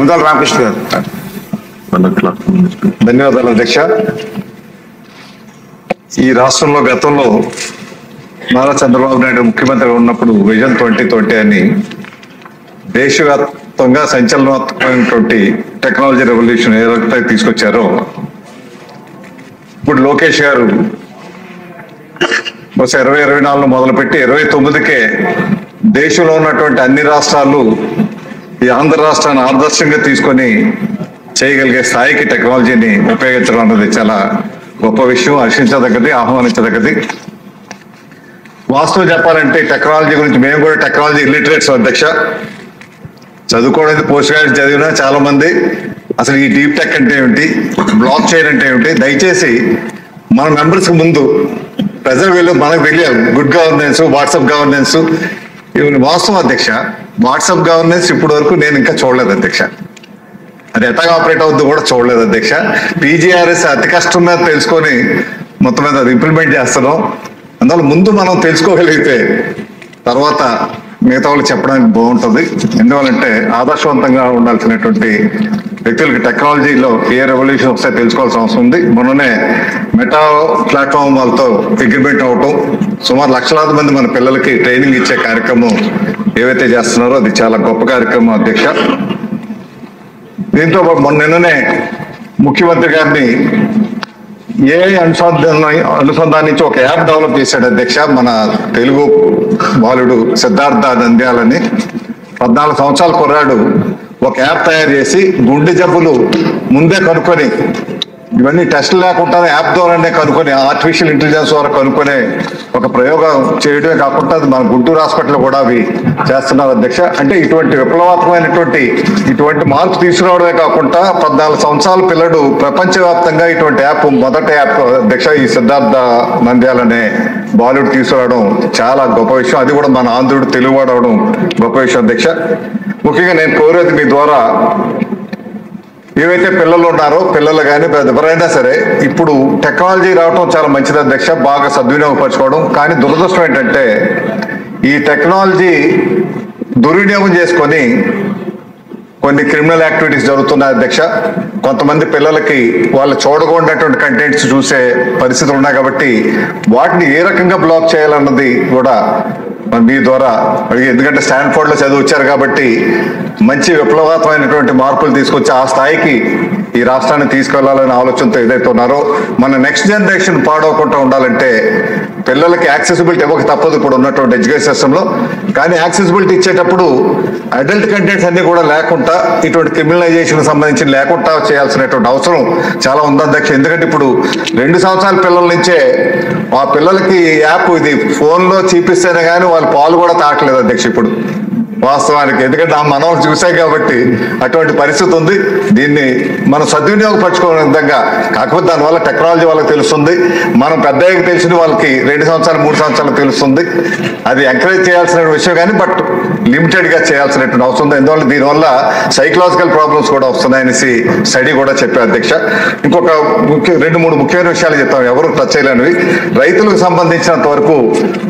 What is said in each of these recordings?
అమదాల రామకృష్ణ గారు. ధన్యవాదాలు అధ్యక్ష. ఈ రాష్ట్రంలో గతంలో నారా చంద్రబాబు నాయుడు ముఖ్యమంత్రిగా ఉన్నప్పుడు విజన్ 2020 అని దేశవ్యాప్తంగా సంచలనాత్మకమైనటువంటి టెక్నాలజీ రెవల్యూషన్ ఏదైతే తీసుకొచ్చారో, ఇప్పుడు లోకేష్ గారు 2024 మొదలుపెట్టి 29కే దేశంలో ఉన్నటువంటి అన్ని రాష్ట్రాలు ఈ ఆంధ్ర రాష్ట్రాన్ని ఆదర్శంగా తీసుకొని చేయగలిగే స్థాయికి టెక్నాలజీని ఉపయోగించడం అన్నది చాలా గొప్ప విషయం, హర్షించదగ్గది, ఆహ్వానించదగ్గది. వాస్తవం చెప్పాలంటే టెక్నాలజీ గురించి మేము కూడా టెక్నాలజీ ఇల్లిటరేట్స్ అధ్యక్ష. చదువుకోవడానికి పోస్ట్ గ్రాడ్యుయేట్ చదివినా చాలా మంది అసలు ఈ డీప్ టెక్ అంటే ఏమిటి, బ్లాక్ చైన్ అంటే ఏమిటి, దయచేసి మన మెంబర్స్ ముందు ప్రజలు వీళ్ళు మనకు తెలియాలి. గుడ్ గవర్నెన్స్, వాట్సాప్ గవర్నెన్స్, ఇవన్నీ వాస్తవం అధ్యక్ష. వాట్సాప్ గవర్నెన్స్ ఇప్పటి వరకు నేను ఇంకా చూడలేదు అధ్యక్ష. అది ఎట్లా ఆపరేట్ అవుద్దో కూడా చూడలేదు అధ్యక్ష. పీజీఆర్ఎస్ అతి కష్టం మీద తెలుసుకొని మొత్తం మీద అది ఇంప్లిమెంట్ చేస్తున్నాం. అందువల్ల ముందు మనం తెలుసుకోగలిగితే తర్వాత మిగతా వాళ్ళు చెప్పడానికి బాగుంటుంది. ఎందువల్లంటే ఆదర్శవంతంగా ఉండాల్సినటువంటి వ్యక్తులకి టెక్నాలజీలో ఏ రెవల్యూషన్ వస్తే తెలుసుకోవాల్సిన అవసరం ఉంది. మొన్ననే మెటా ప్లాట్ఫామ్ వాళ్ళతో అగ్రిమెంట్ అవటం, సుమారు లక్షలాది మంది మన పిల్లలకి ట్రైనింగ్ ఇచ్చే కార్యక్రమం ఏవైతే చేస్తున్నారో అది చాలా గొప్ప కార్యక్రమం అధ్యక్ష. దీంతో నిన్ననే ముఖ్యమంత్రి గారిని అనుసంధానించి ఒక యాప్ డెవలప్ చేశాడు అధ్యక్ష. మన తెలుగు బాలుడు సిద్ధార్థ నంద్యాలని 14 సంవత్సరాల కుర్రాడు ఒక యాప్ తయారు చేసి గుండె జబ్బులు ముందే కనుక్కొని, ఇవన్నీ టెస్టులు లేకుండానే యాప్ ద్వారానే కనుక్కొని, ఆర్టిఫిషియల్ ఇంటెలిజెన్స్ ద్వారా కనుక్కొనే ఒక ప్రయోగం చేయడమే కాకుండా అది మన గుంటూరు హాస్పిటల్ కూడా అవి చేస్తున్నారు అధ్యక్ష. అంటే ఇటువంటి విప్లవాత్మకమైనటువంటి ఇటువంటి మార్పు తీసుకురావడమే కాకుండా 14 సంవత్సరాల పిల్లడు ప్రపంచవ్యాప్తంగా ఇటువంటి యాప్, మొదటి యాప్ అధ్యక్ష, ఈ సిద్ధార్థ నంద్యాలనే బాలుడు తీసుకురావడం చాలా గొప్ప విషయం. అది కూడా మన ఆంధ్రుడు తెలుగువాడు అవడం గొప్ప విషయం అధ్యక్ష. ముఖ్యంగా నేను కోరేది మీ ద్వారా, ఏవైతే పిల్లలు ఉన్నారో పిల్లలు కానీ ఎవరైనా సరే ఇప్పుడు టెక్నాలజీ రావడం చాలా మంచిది అధ్యక్ష, బాగా సద్వినియోగపరచుకోవడం. కానీ దురదృష్టం ఏంటంటే ఈ టెక్నాలజీ దుర్వినియోగం చేసుకొని కొన్ని క్రిమినల్ యాక్టివిటీస్ జరుగుతున్నాయి అధ్యక్ష. కొంతమంది పిల్లలకి వాళ్ళు చూడకూడనటువంటి కంటెంట్స్ చూసే పరిస్థితులు ఉన్నాయి. కాబట్టి వాటిని ఏ రకంగా బ్లాక్ చేయాలన్నది కూడా మీ ద్వారా అడిగి, ఎందుకంటే స్టాన్ఫోర్డ్ లో చదివి వచ్చారు కాబట్టి మంచి విప్లవాత్మకమైనటువంటి మార్పులు తీసుకొచ్చి ఆ స్థాయికి ఈ రాష్ట్రాన్ని తీసుకెళ్లాలనే ఆలోచనతో ఏదైతే ఉన్నారో, మన నెక్స్ట్ జనరేషన్ పాడవకుండా ఉండాలంటే పిల్లలకి యాక్సెసిబిలిటీ ఇవ్వక తప్పదు ఇప్పుడు ఉన్నటువంటి ఎడ్యుకేషన్ సిస్టంలో. కానీ యాక్సెసిబిలిటీ ఇచ్చేటప్పుడు అడల్ట్ కంటెంట్స్ అన్ని కూడా లేకుండా, ఇటువంటి క్రిమినలైజేషన్ సంబంధించి లేకుండా చేయాల్సినటువంటి అవసరం చాలా ఉంది అధ్యక్ష. ఎందుకంటే ఇప్పుడు 2 సంవత్సరాల పిల్లల నుంచే ఆ పిల్లలకి యాప్ ఇది ఫోన్లో చూపిస్తేనే కానీ వాళ్ళు పాలు కూడా తాగట్లేదు అధ్యక్ష ఇప్పుడు వాస్తవానికి. ఎందుకంటే ఆ మనం చూసాయి కాబట్టి అటువంటి పరిస్థితి ఉంది. దీన్ని మనం సద్వినియోగపరచుకోవడం విధంగా, కాకపోతే దానివల్ల టెక్నాలజీ వాళ్ళకి తెలుస్తుంది, మనం పెద్దయ్యకి తెలిసిన వాళ్ళకి 2 సంవత్సరాలు 3 సంవత్సరాలు తెలుస్తుంది. అది ఎంకరేజ్ చేయాల్సిన విషయం కానీ బట్ లిమిటెడ్ గా చేయాల్సినటువంటి అవసరం ఉంది. ఎందువల్ల దీనివల్ల సైకలాజికల్ ప్రాబ్లమ్స్ కూడా వస్తున్నాయనేసి స్టడీ కూడా చెప్పారు అధ్యక్ష. ఇంకొక 2-3 ముఖ్యమైన విషయాలు చెప్తాం, ఎవరు టచ్ చేయలేనివి. రైతులకు సంబంధించినంత వరకు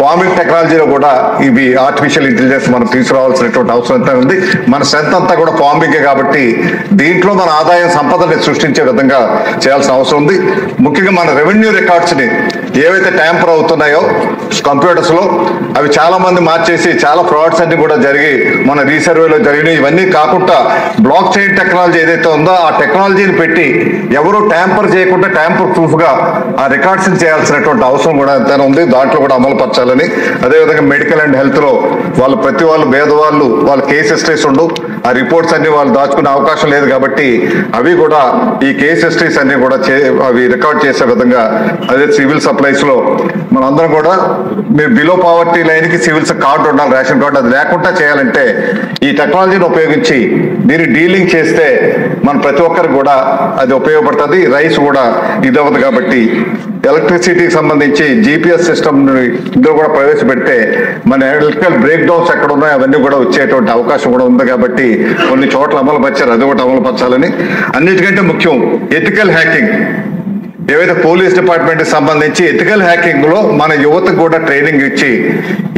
ఫార్మింగ్ టెక్నాలజీలో కూడా ఇవి ఆర్టిఫిషియల్ ఇంటెలిజెన్స్ మనం తీసుకురావాల్సినటువంటి అవసరం ఎంత ఉంది. మన స్ట్రెంత్ అంతా కూడా ఫార్మింగే కాబట్టి దీంట్లో మన ఆదాయం సంపదని సృష్టించే విధంగా చేయాల్సిన అవసరం ఉంది. ముఖ్యంగా మన రెవెన్యూ రికార్డ్స్ ని ఏవైతే ట్యాంపర్ అవుతున్నాయో కంప్యూటర్స్ లో అవి చాలా మంది మార్చేసి చాలా ఫ్రాడ్స్ అన్ని కూడా జరిగి మన రీసర్వేలో జరిగినాయి. ఇవన్నీ కాకుండా బ్లాక్ చైన్ టెక్నాలజీ ఏదైతే ఉందో ఆ టెక్నాలజీని పెట్టి ఎవరు ట్యాంపర్ చేయకుండా ట్యాంపర్ ప్రూఫ్ గా ఆ రికార్డ్స్ ని చేయాల్సినటువంటి అవసరం కూడా ఎంతైనా ఉంది. దాంట్లో కూడా అమలు పరచాలని, అదేవిధంగా మెడికల్ అండ్ హెల్త్ లో వాళ్ళు ప్రతి వాళ్ళు పేదవాళ్ళు వాళ్ళ కేసు హిస్టరీస్ ఉండవు, ఆ రిపోర్ట్స్ అన్ని వాళ్ళు దాచుకునే అవకాశం లేదు కాబట్టి అవి కూడా ఈ కేసు హిస్టరీస్ అన్ని కూడా అవి రికార్డ్ చేసే విధంగా, అదే సివిల్ సప్లైస్ లో మనందరం కూడా మీరు బిలో పావర్టీ లైన్ కి సివిల్స్ కార్డు ఉండాలి, రేషన్ కార్డు. అది లేకుండా చేయాలంటే ఈ టెక్నాలజీని ఉపయోగించి దీన్ని డీలింగ్ చేస్తే మన ప్రతి ఒక్కరికి కూడా అది ఉపయోగపడుతుంది. రైస్ కూడా ఇది అవ్వదు కాబట్టి ఎలక్ట్రిసిటీకి సంబంధించి జీపీఎస్ సిస్టమ్ ఇందులో కూడా ప్రవేశపెడితే మన ఎలక్ట్రికల్ బ్రేక్ డౌన్స్ ఎక్కడ ఉన్నాయో అవన్నీ కూడా వచ్చేటువంటి అవకాశం కూడా ఉంది. కాబట్టి కొన్ని చోట్ల అమలు పరిచారు, అది కూడా అమలు పరచాలని. అన్నిటికంటే ముఖ్యం ఎథికల్ హ్యాకింగ్. ఏవైతే పోలీస్ డిపార్ట్మెంట్ కి సంబంధించి ఎథికల్ హ్యాకింగ్ లో మన యువతకు కూడా ట్రైనింగ్ ఇచ్చి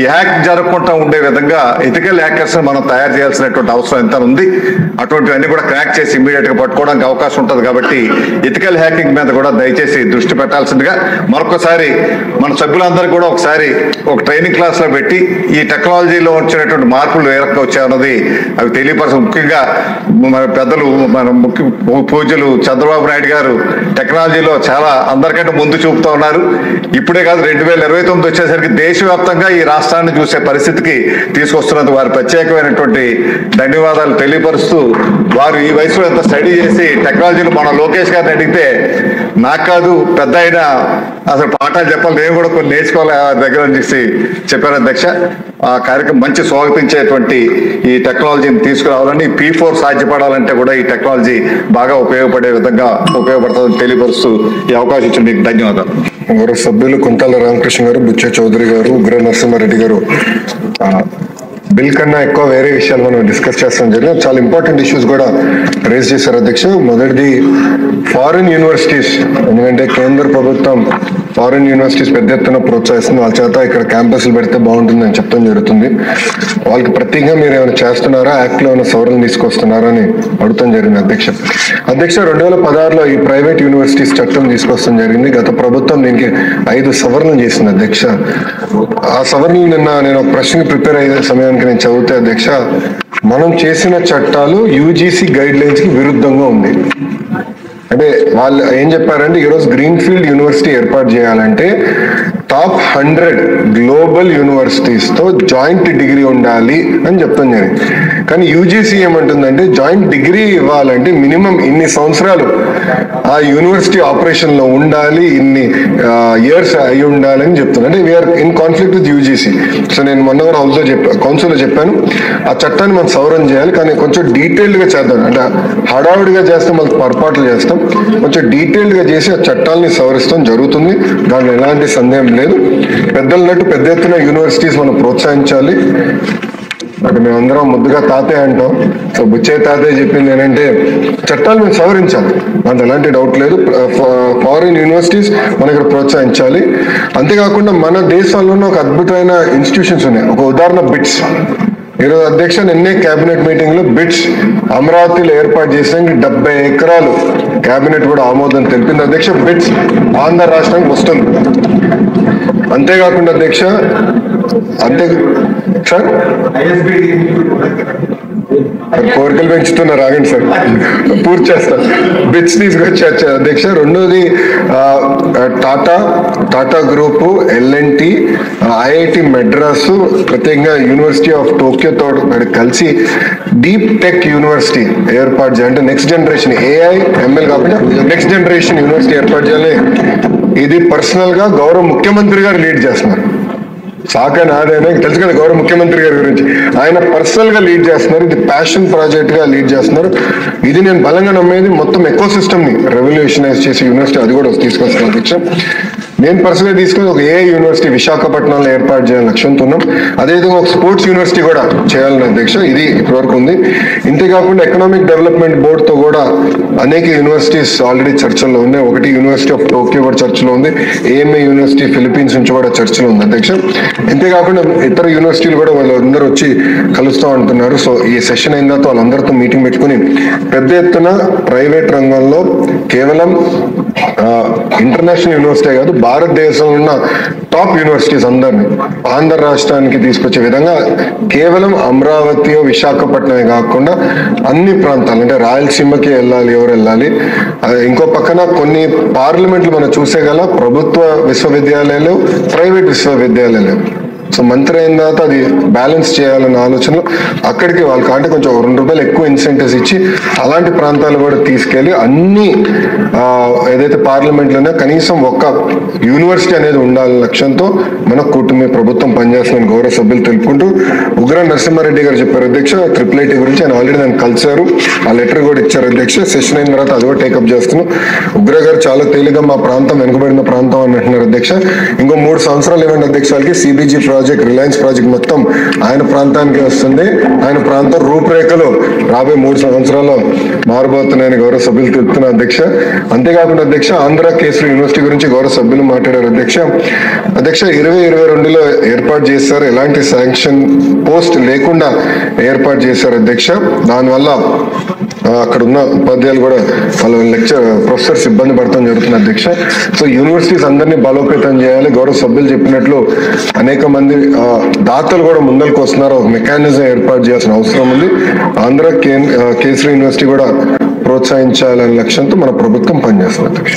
ఈ హ్యాక్ జరగకుండా ఉండే విధంగా ఎథికల్ హ్యాకర్స్ మనం తయారు చేయాల్సినటువంటి అవసరం ఎంత ఉంది. అటువంటివన్నీ కూడా క్రాక్ చేసి ఇమీడియట్ గా పట్టుకోవడానికి అవకాశం ఉంటుంది. కాబట్టి ఎథికల్ హ్యాకింగ్ మీద కూడా దయచేసి దృష్టి పెట్టాల్సిందిగా మరొకసారి మన సభ్యులందరూ కూడా ఒకసారి ఒక ట్రైనింగ్ క్లాస్ లో పెట్టి ఈ టెక్నాలజీలో వచ్చినటువంటి మార్పులు ఏ రకంగా వచ్చాయన్నది అవి తెలియపరచ. ముఖ్యంగా మన పెద్దలు మన పూజ్యులు చంద్రబాబు నాయుడు గారు టెక్నాలజీలో చాలా అందరికంటే ముందు చూపుతా ఉన్నారు. ఇప్పుడే కాదు 2029 వచ్చేసరికి దేశవ్యాప్తంగా ఈ రాష్ట్రాన్ని చూసే పరిస్థితికి తీసుకొస్తున్నందుకు వారి ప్రత్యేకమైనటువంటి ధన్యవాదాలు తెలియపరుస్తూ, వారు ఈ వయసులో ఎంత స్టడీ చేసి టెక్నాలజీలో మన లోకేష్ గారిని అడిగితే నాకు కాదు పెద్ద అయినా అసలు పాఠాలు చెప్పాలి, నేను కూడా కొన్ని నేర్చుకోవాలి దగ్గర నుంచి చెప్పారు అధ్యక్ష. ఆ కార్యక్రమం మంచి స్వాగతించేటువంటి ఈ టెక్నాలజీని తీసుకురావాలని, P4 సాధ్యపడాలంటే కూడా ఈ టెక్నాలజీ బాగా ఉపయోగపడే విధంగా ఉపయోగపడుతుందని తెలియపరుస్తూ ఈ అవకాశం ఇచ్చిన మీకు ధన్యవాదాలు. గౌరవ సభ్యులు కుంతాల రామకృష్ణ గారు, బుచ్చ చౌదరి గారు, ఉగ్ర నరసింహారెడ్డి గారు బిల్ కన్నా ఎక్కువ వేరే విషయాలు మనం డిస్కస్ చేస్తాం జరిగింది. చాలా ఇంపార్టెంట్ ఇష్యూస్ కూడా రేజ్ చేశారు అధ్యక్ష. మొదటిది ఫారిన్ యూనివర్సిటీస్, ఎందుకంటే కేంద్ర ప్రభుత్వం ఫారిన్ యూనివర్సిటీస్ పెద్ద ఎత్తున ప్రోత్సహిస్తుంది. వాళ్ళ చేత ఇక్కడ క్యాంపస్లు పెడితే బాగుంటుందని చెప్పడం జరుగుతుంది. వాళ్ళకి ప్రత్యేకంగా మీరు ఏమైనా చేస్తున్నారా, యాక్ట్ లో ఏమైనా సవరణలు తీసుకొస్తున్నారా అని అడుగుతాం జరిగింది అధ్యక్ష. 2016లో ఈ ప్రైవేట్ యూనివర్సిటీస్ చట్టం తీసుకొస్తాం జరిగింది. గత ప్రభుత్వం దీనికి 5 సవరణలు చేసింది అధ్యక్ష. ఆ సవరణలు నిన్న నేను ఒక ప్రశ్న ప్రిపేర్ అయ్యే సమయానికి నేను చదివితే అధ్యక్ష, మనం చేసిన చట్టాలు UGC గైడ్ లైన్స్ కి విరుద్ధంగా ఉంది. అంటే వాళ్ళు ఏం చెప్పారంటే, ఈరోజు గ్రీన్ ఫీల్డ్ యూనివర్సిటీ ఏర్పాటు చేయాలంటే టాప్ 100 గ్లోబల్ యూనివర్సిటీస్ తో జాయింట్ డిగ్రీ ఉండాలి అని చెప్తాం జరిగింది. కానీ UGC ఏమంటుందంటే, జాయింట్ డిగ్రీ ఇవ్వాలంటే మినిమం ఇన్ని సంవత్సరాలు ఆ యూనివర్సిటీ ఆపరేషన్ లో ఉండాలి, ఇన్ని ఇయర్స్ అయి ఉండాలి అని చెప్తుంది. అంటే we are in conflict with UGC. So నేను మొన్న కూడా కౌన్సిల్లో చెప్పాను, ఆ చట్టాన్ని మనం సవరణ చేయాలి, కానీ కొంచెం డీటెయిల్డ్ గా చేద్దాం. అంటే హడావుడిగా చేస్తాం, మనకు పొరపాట్లు చేస్తాం, కొంచెం డీటెయిల్డ్ గా చేసి ఆ చట్టాలని సవరిస్తాం జరుగుతుంది. దాంట్లో ఎలాంటి సందేహం లేదు. పెద్దలన్నట్టు పెద్ద ఎత్తున యూనివర్సిటీస్ మనం ప్రోత్సహించాలి. అంటే మేమందరం ముద్దుగా తాతయ్య అంటాం. సో బుచ్చయ్య తాతయ్య చెప్పింది ఏంటంటే, చట్టాలు మేము సవరించాలి, దాంట్లో ఎలాంటి డౌట్ లేదు. ఫారిన్ యూనివర్సిటీస్ మన ఇక్కడ ప్రోత్సహించాలి. అంతేకాకుండా మన దేశంలోనే ఒక అద్భుతమైన ఇన్స్టిట్యూషన్స్ ఉన్నాయి. ఒక ఉదాహరణ బిట్స్. ఈరోజు అధ్యక్ష నిన్నే కేబినెట్ మీటింగ్ లో బిట్స్ అమరావతిలో ఏర్పాటు చేసిన 70 ఎకరాలు కేబినెట్ కూడా ఆమోదం తెలిపింది అధ్యక్ష. బిట్స్ ఆంధ్ర రాష్ట్రానికి వస్తుంది. అంతేకాకుండా అధ్యక్ష సార్ కోరికలు పెంచుతున్నారు, ఆగండి సార్ పూర్తి చేస్తారు. బిట్స్ తీసుకొచ్చి అధ్యక్ష. రెండోది Tata group, LNT, IIT Madras, ప్రత్యేకంగా యూనివర్సిటీ ఆఫ్ టోక్యోతో కలిసి డీప్ టెక్ యూనివర్సిటీ ఏర్పాటు చేయాలి. అంటే నెక్స్ట్ జనరేషన్ AI ML కాకుండా నెక్స్ట్ జనరేషన్ యూనివర్సిటీ ఏర్పాటు చేయాలి. ఇది పర్సనల్ గా గౌరవ ముఖ్యమంత్రి గారు లీడ్ చేస్తున్నారు. సాక నాదేనా తెలుసు కదా గౌరవ ముఖ్యమంత్రి గారి గురించి, ఆయన పర్సనల్ గా లీడ్ చేస్తున్నారు. ఇది ప్యాషన్ ప్రాజెక్ట్ గా లీడ్ చేస్తున్నారు. ఇది నేను బలంగా నమ్మేది. మొత్తం ఎకో సిస్టమ్ ని రెవల్యూషనైజ్ చేసి యూనివర్సిటీ అది కూడా తీసుకొస్తున్నాను అధ్యక్ష. నేను పర్సనల్ తీసుకుని ఒక AI యూనివర్సిటీ విశాఖపట్నంలో ఏర్పాటు చేయాలని లక్ష్యంతో ఉన్నాం. అదేవిధంగా ఒక స్పోర్ట్స్ యూనివర్సిటీ కూడా చేయాలని అధ్యక్ష. ఇది ఇప్పటివరకు ఉంది. ఇంతేకాకుండా ఎకనామిక్ డెవలప్మెంట్ బోర్డ్ తో కూడా అనేక యూనివర్సిటీస్ ఆల్రెడీ చర్చల్లో ఉన్నాయి. ఒకటి యూనివర్సిటీ ఆఫ్ టోక్యో కూడా చర్చలో ఉంది. AMA యూనివర్సిటీ ఫిలిప్పీన్స్ నుంచి కూడా చర్చలో ఉంది అధ్యక్ష. ఇంతేకాకుండా ఇతర యూనివర్సిటీలు కూడా వాళ్ళందరూ వచ్చి కలుస్తూ అంటున్నారు. సో ఈ సెషన్ అయిన తర్వాత వాళ్ళందరితో మీటింగ్ పెట్టుకుని పెద్ద ఎత్తున ప్రైవేట్ రంగంలో కేవలం ఇంటర్నేషనల్ యూనివర్సిటీ కాదు, భారతదేశంలో ఉన్న టాప్ యూనివర్సిటీస్ అందరినీ ఆంధ్ర రాష్ట్రానికి తీసుకొచ్చే విధంగా కేవలం అమరావతి విశాఖపట్నమే కాకుండా అన్ని ప్రాంతాలు, అంటే రాయలసీమకి వెళ్ళాలి, ఎవరు వెళ్ళాలి. ఇంకో పక్కన కొన్ని పార్లమెంట్లు మనం చూసేగల ప్రభుత్వ విశ్వవిద్యాలయాలు, ప్రైవేట్ విశ్వవిద్యాలయాలు. సో మంత్రి అయిన తర్వాత అది బ్యాలెన్స్ చేయాలన్న ఆలోచనలో అక్కడికి వాళ్ళకి అంటే కొంచెం ₹2 ఎక్కువ ఇన్సెంటివ్స్ ఇచ్చి అలాంటి ప్రాంతాలు కూడా తీసుకెళ్లి అన్ని ఏదైతే పార్లమెంట్లోనే కనీసం ఒక్క యూనివర్సిటీ అనేది ఉండాలనే లక్ష్యంతో మన కూటమి ప్రభుత్వం పనిచేస్తుందని గౌరవ సభ్యులు తెలుపుకుంటూ, ఉగ్ర నరసింహారెడ్డి గారు చెప్పారు అధ్యక్ష IIIT గురించి. ఆయన ఆల్రెడీ దాన్ని కలిశారు, ఆ లెటర్ కూడా ఇచ్చారు అధ్యక్ష. సెషన్ అయిన తర్వాత అది కూడా టేకప్ చేస్తున్నాం. ఉగ్ర గారు చాలా తేలిగా మా ప్రాంతం వెనుకబడిన ప్రాంతం అని అంటున్నారు అధ్యక్ష. ఇంకో 3 సంవత్సరాలు ఇవ్వండి అధ్యక్ష వాళ్ళకి CBG ప్రాజెక్ట్, రిలయన్స్ ప్రాజెక్ట్ మొత్తం ఆయన ప్రాంతానికి వస్తుంది. ఆయన ప్రాంతం రూపురేఖలు రాబోయే 3 సంవత్సరాల్లో మారబోతున్నాయని గౌరవ సభ్యులు తెలుపుతున్న అధ్యక్ష. అంతేకాకుండా అధ్యక్ష, ఆంధ్ర కేసరి యూనివర్సిటీ గురించి గౌరవ సభ్యులు మాట్లాడారు అధ్యక్ష. 2022లో ఏర్పాటు చేశారు, ఎలాంటి శాంక్షన్ పోస్ట్ లేకుండా ఏర్పాటు చేశారు అధ్యక్ష. దానివల్ల అక్కడ ఉన్న ఉపాధ్యాయులు కూడా వాళ్ళ ప్రొఫెసర్స్ ఇబ్బంది పడటం జరుగుతుంది అధ్యక్ష. సో యూనివర్సిటీస్ అందరినీ బలోపేతం చేయాలి. గౌరవ సభ్యులు చెప్పినట్లు అనేక మంది దాతలు కూడా ముందరికి వస్తున్నారు. ఒక మెకానిజం ఏర్పాటు చేయాల్సిన అవసరం ఉంది. ఆంధ్ర కేసరి యూనివర్సిటీ కూడా ప్రోత్సహించాలనే లక్ష్యంతో మన ప్రభుత్వం పనిచేస్తుంది అధ్యక్ష.